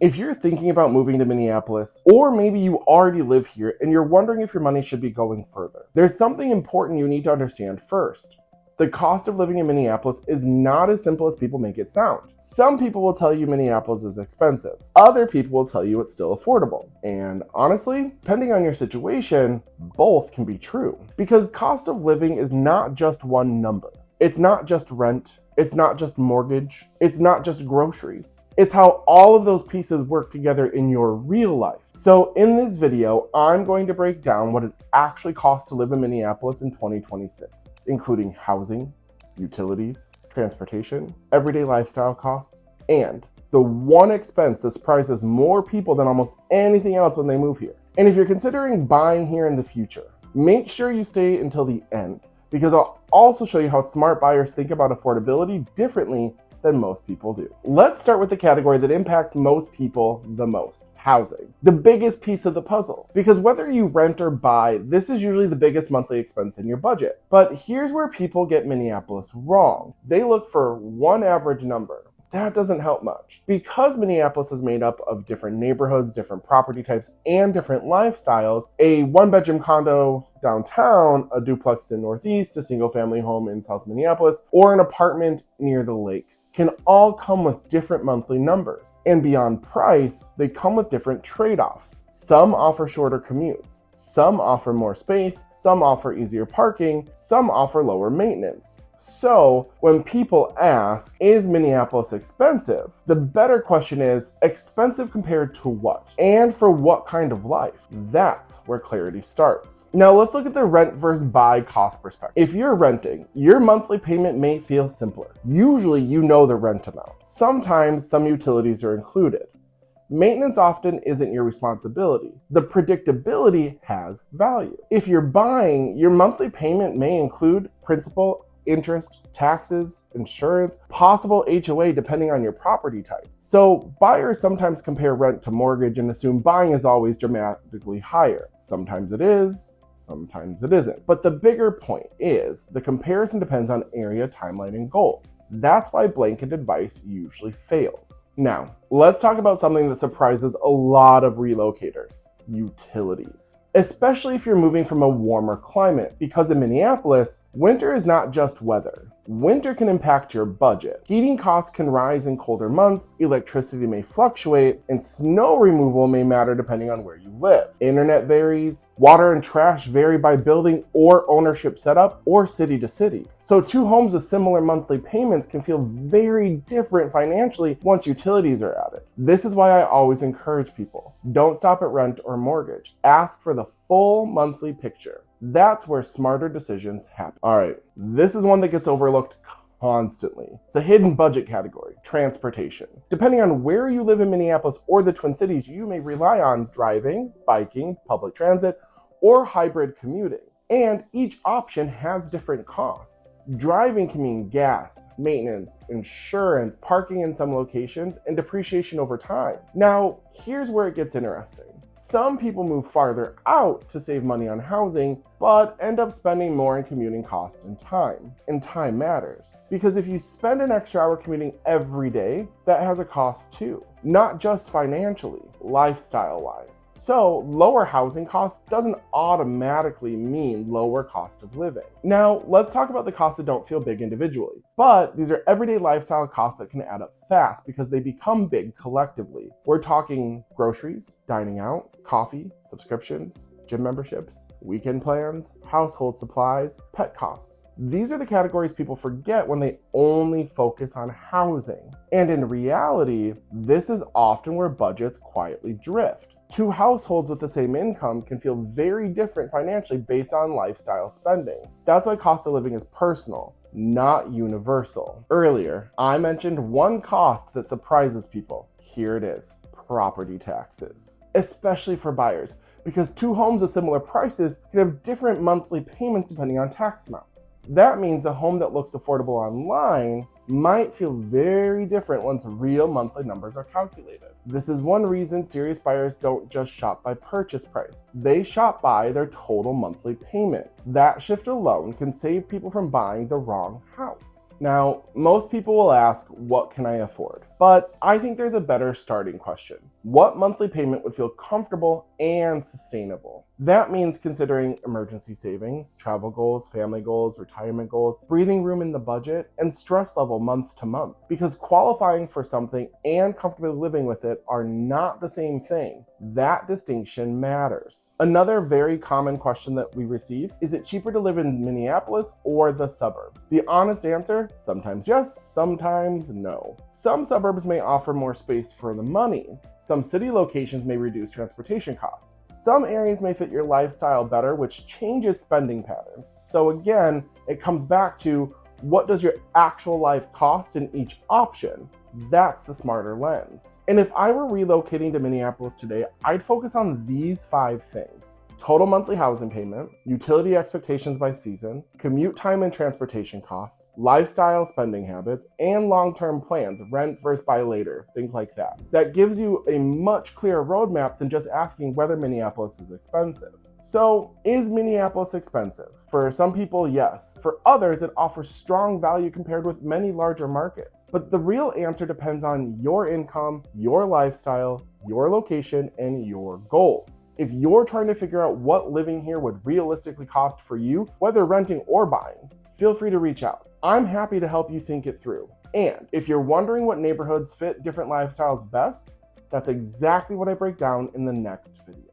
If you're thinking about moving to Minneapolis, or maybe you already live here and you're wondering if your money should be going further, there's something important you need to understand first. The cost of living in Minneapolis is not as simple as people make it sound. Some people will tell you Minneapolis is expensive. Other people will tell you it's still affordable. And honestly, depending on your situation, both can be true. Because cost of living is not just one number. It's not just rent. It's not just mortgage. It's not just groceries. It's how all of those pieces work together in your real life. So in this video, I'm going to break down what it actually costs to live in Minneapolis in 2026, including housing, utilities, transportation, everyday lifestyle costs, and the one expense that surprises more people than almost anything else when they move here. And if you're considering buying here in the future, make sure you stay until the end, because I'll also show you how smart buyers think about affordability differently than most people do. Let's start with the category that impacts most people the most: housing. The biggest piece of the puzzle. Because whether you rent or buy, this is usually the biggest monthly expense in your budget. But here's where people get Minneapolis wrong. They look for one average number. That doesn't help much. Because Minneapolis is made up of different neighborhoods, different property types, and different lifestyles, a one-bedroom condo downtown, a duplex in Northeast, a single-family home in South Minneapolis, or an apartment near the lakes can all come with different monthly numbers. And beyond price, they come with different trade-offs. Some offer shorter commutes, some offer more space, some offer easier parking, some offer lower maintenance. So when people ask, is Minneapolis expensive? The better question is, expensive compared to what? And for what kind of life? That's where clarity starts. Now let's look at the rent versus buy cost perspective. If you're renting, your monthly payment may feel simpler. Usually you know the rent amount. Sometimes some utilities are included. Maintenance often isn't your responsibility. The predictability has value. If you're buying, your monthly payment may include principal, interest, taxes, insurance, possible HOA depending on your property type. So buyers sometimes compare rent to mortgage and assume buying is always dramatically higher. Sometimes it is, sometimes it isn't. But the bigger point is the comparison depends on area, timeline, and goals. That's why blanket advice usually fails. Now, let's talk about something that surprises a lot of relocators: utilities. Especially if you're moving from a warmer climate, because in Minneapolis, winter is not just weather. Winter can impact your budget. Heating costs can rise in colder months, electricity may fluctuate, and snow removal may matter depending on where you live. Internet varies, water and trash vary by building or ownership setup, or city to city. So two homes with similar monthly payments can feel very different financially once utilities are added. This is why I always encourage people, don't stop at rent or mortgage. Ask for the full monthly picture. That's where smarter decisions happen. All right, this is one that gets overlooked constantly. It's a hidden budget category: transportation. Depending on where you live in Minneapolis or the Twin Cities, you may rely on driving, biking, public transit, or hybrid commuting. And each option has different costs. Driving can mean gas, maintenance, insurance, parking in some locations, and depreciation over time. Now, here's where it gets interesting. Some people move farther out to save money on housing, but end up spending more in commuting costs and time. And time matters, because if you spend an extra hour commuting every day, that has a cost too. Not just financially, lifestyle-wise. So lower housing costs doesn't automatically mean lower cost of living. Now, let's talk about the costs that don't feel big individually. But these are everyday lifestyle costs that can add up fast because they become big collectively. We're talking groceries, dining out, coffee, subscriptions, gym memberships, weekend plans, household supplies, pet costs. These are the categories people forget when they only focus on housing. And in reality, this is often where budgets quietly drift. Two households with the same income can feel very different financially based on lifestyle spending. That's why cost of living is personal, not universal. Earlier, I mentioned one cost that surprises people. Here it is: property taxes. Especially for buyers, because two homes with similar prices can have different monthly payments depending on tax amounts. That means a home that looks affordable online might feel very different once real monthly numbers are calculated. This is one reason serious buyers don't just shop by purchase price. They shop by their total monthly payment. That shift alone can save people from buying the wrong house. Now, most people will ask, what can I afford? But I think there's a better starting question. What monthly payment would feel comfortable and sustainable? That means considering emergency savings, travel goals, family goals, retirement goals, breathing room in the budget, and stress level month to month. Because qualifying for something and comfortably living with it are not the same thing. That distinction matters. Another very common question that we receive, is it cheaper to live in Minneapolis or the suburbs? The honest answer, sometimes yes, sometimes no. Some suburbs may offer more space for the money. Some city locations may reduce transportation costs. Some areas may fit your lifestyle better, which changes spending patterns. So again, it comes back to what does your actual life cost in each option? That's the smarter lens. And if I were relocating to Minneapolis today, I'd focus on these 5 things. Total monthly housing payment, utility expectations by season, commute time and transportation costs, lifestyle spending habits, and long-term plans, rent versus buy later, things like that. That gives you a much clearer roadmap than just asking whether Minneapolis is expensive. So, is Minneapolis expensive? For some people, yes. For others, it offers strong value compared with many larger markets. But the real answer depends on your income, your lifestyle, your location, and your goals. If you're trying to figure out what living here would realistically cost for you, whether renting or buying, feel free to reach out. I'm happy to help you think it through. And if you're wondering what neighborhoods fit different lifestyles best, that's exactly what I break down in the next video.